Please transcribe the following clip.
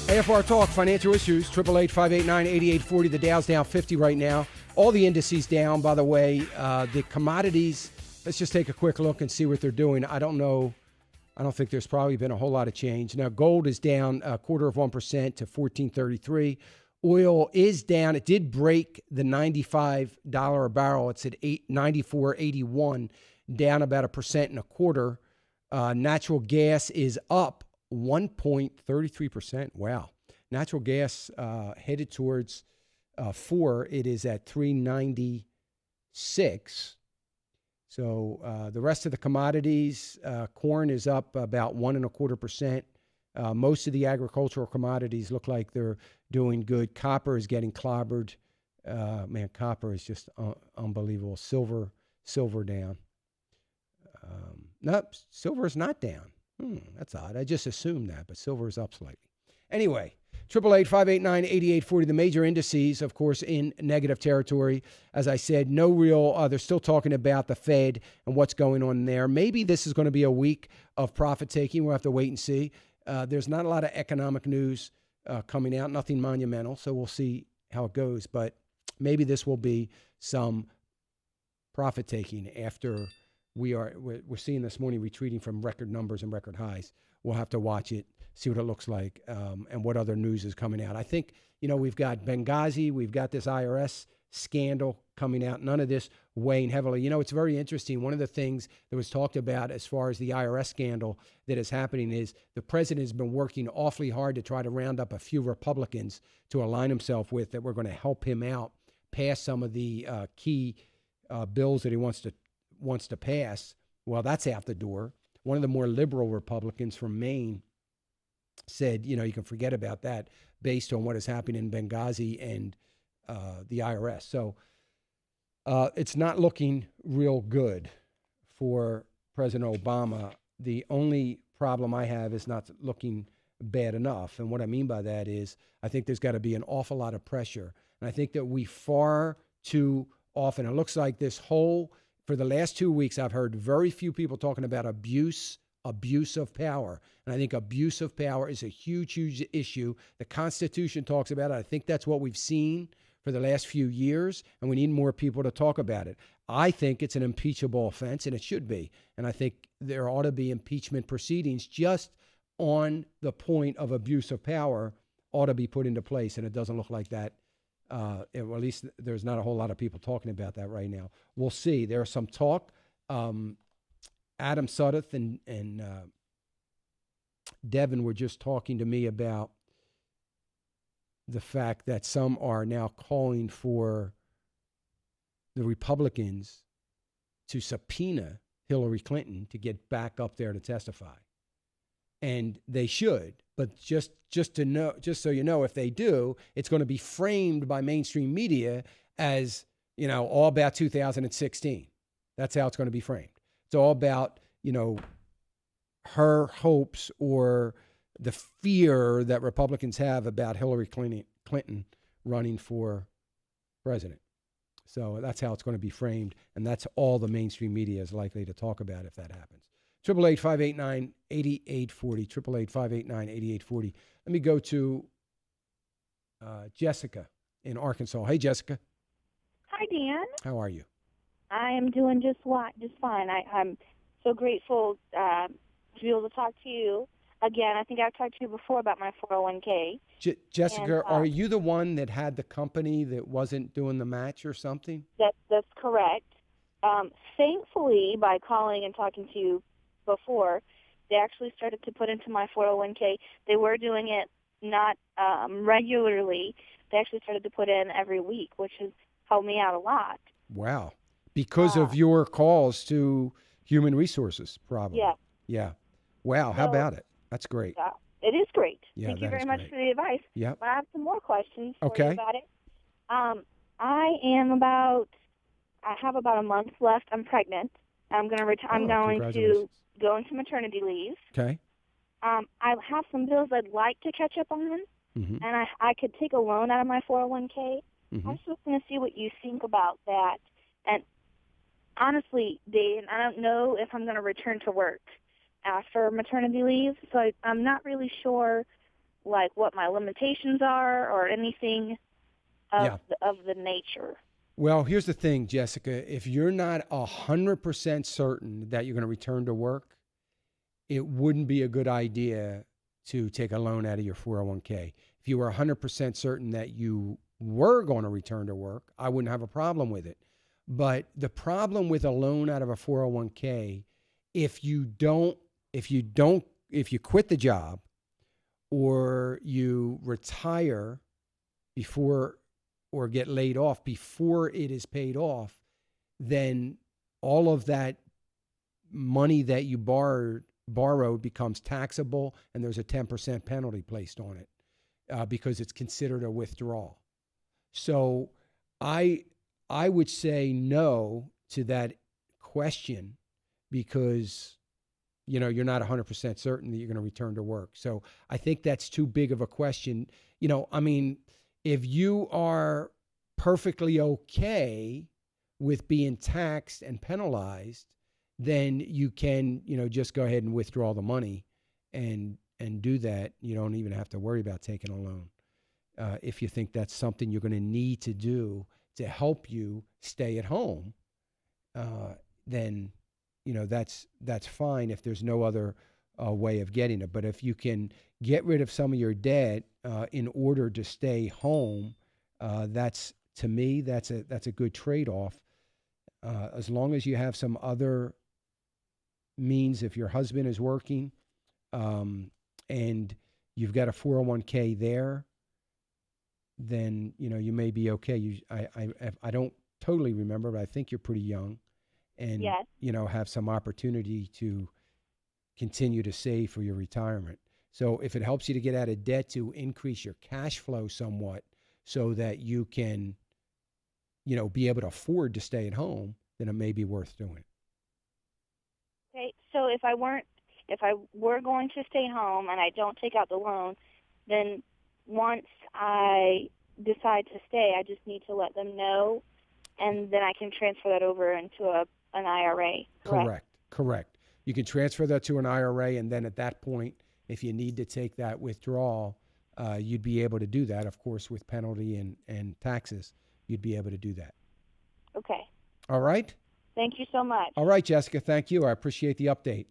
AFR Talk, financial issues, 888-589-8840. The Dow's down 50 right now. All the indices down, by the way. The commodities, let's just take a quick look and see what they're doing. I don't know. I don't think there's probably been a whole lot of change. Now, gold is down 0.25% to $14.33. Oil is down. It did break the $95 a barrel. It's at $94.81, down about 1.25%. Natural gas is up 1.33%. Wow. Natural gas headed towards 4. It is at 3.96. So the rest of the commodities, corn is up about 1.25%. Most of the agricultural commodities look like they're doing good. Copper is getting clobbered. Man, copper is just unbelievable. Silver down. Nope, silver is not down. That's odd. I just assumed that, but silver is up slightly. Anyway, 888-589-8840. The major indices, of course, in negative territory. As I said, no real, they're still talking about the Fed and what's going on there. Maybe this is going to be a week of profit taking. We'll have to wait and see. There's not a lot of economic news coming out, nothing monumental, so we'll see how it goes. But maybe this will be some profit taking after we're seeing this morning retreating from record numbers and record highs. We'll have to watch it, see what it looks like, and what other news is coming out. I think, we've got Benghazi, we've got this IRS scandal coming out, none of this weighing heavily. It's very interesting. One of the things that was talked about as far as the IRS scandal that is happening is the president has been working awfully hard to try to round up a few Republicans to align himself with that were going to help him out pass some of the key bills that he wants to pass. Well, that's out the door. One of the more liberal Republicans from Maine said, you can forget about that based on what is happening in Benghazi and the IRS. So it's not looking real good for President Obama. The only problem I have is not looking bad enough. And what I mean by that is I think there's got to be an awful lot of pressure. And I think that we far too often, it looks like for the last 2 weeks, I've heard very few people talking about abuse of power. And I think abuse of power is a huge, huge issue. The Constitution talks about it. I think that's what we've seen for the last few years, and we need more people to talk about it. I think it's an impeachable offense, and it should be. And I think there ought to be impeachment proceedings just on the point of abuse of power ought to be put into place, and it doesn't look like that. Or at least there's not a whole lot of people talking about that right now. We'll see. There's some talk. Adam Sudduth and Devin were just talking to me about the fact that some are now calling for the Republicans to subpoena Hillary Clinton to get back up there to testify. And they should, but just so you know, if they do, it's going to be framed by mainstream media as, all about 2016. That's how it's going to be framed. It's all about, her hopes or the fear that Republicans have about Hillary Clinton running for president. So that's how it's going to be framed, and that's all the mainstream media is likely to talk about if that happens. 888-589-8840, 888-589-8840. Let me go to Jessica in Arkansas. Hey, Jessica. Hi, Dan. How are you? I am doing just fine. I'm so grateful to be able to talk to you again. I think I've talked to you before about my 401k. Jessica, are you the one that had the company that wasn't doing the match or something? That's correct. Thankfully, by calling and talking to you before, they actually started to put into my 401k. They were doing it not regularly. They actually started to put in every week, which has helped me out a lot. Wow. Because of your calls to Human Resources, probably. Yeah. Yeah. Wow. How about it? That's great. It is great. Yeah, Thank you very great. much for the advice. Yep. But I have some more questions for Okay. you about it. I have about a month left. I'm pregnant. I'm going to I'm going to go into maternity leave. Okay. I have some bills I'd like to catch up on, Mm-hmm. and I could take a loan out of my 401k. Mm-hmm. I'm just going to see what you think about that. And honestly, Dave, I don't know if I'm going to return to work after maternity leave, so I'm not really sure like what my limitations are or anything of Yeah. of the nature? Well, here's the thing, Jessica. If you're not 100% certain that you're going to return to work, it wouldn't be a good idea to take a loan out of your 401k. If you were 100% certain that you were going to return to work, I wouldn't have a problem with it. But the problem with a loan out of a 401k, if you quit the job or you retire before or get laid off before it is paid off, then all of that money that you borrowed becomes taxable, and there's a 10% penalty placed on it because it's considered a withdrawal. So I would say no to that question because you're not 100% certain that you're going to return to work. So I think that's too big of a question. I mean, if you are perfectly okay with being taxed and penalized, then you can, just go ahead and withdraw the money and do that. You don't even have to worry about taking a loan. If you think that's something you're going to need to do to help you stay at home, then, that's fine if there's no other way of getting it. But if you can get rid of some of your debt in order to stay home, to me, that's a good trade-off. As long as you have some other means, if your husband is working and you've got a 401k there, then you may be okay. I don't totally remember, but I think you're pretty young, and Yes. have some opportunity to continue to save for your retirement. So if it helps you to get out of debt to increase your cash flow somewhat, so that you can, be able to afford to stay at home, then it may be worth doing. Okay. So if I were going to stay home and I don't take out the loan, then once I decide to stay, I just need to let them know, and then I can transfer that over into an IRA. Correct. You can transfer that to an IRA, and then at that point, if you need to take that withdrawal, you'd be able to do that. Of course, with penalty and taxes, you'd be able to do that. Okay. All right? Thank you so much. All right, Jessica, thank you. I appreciate the update.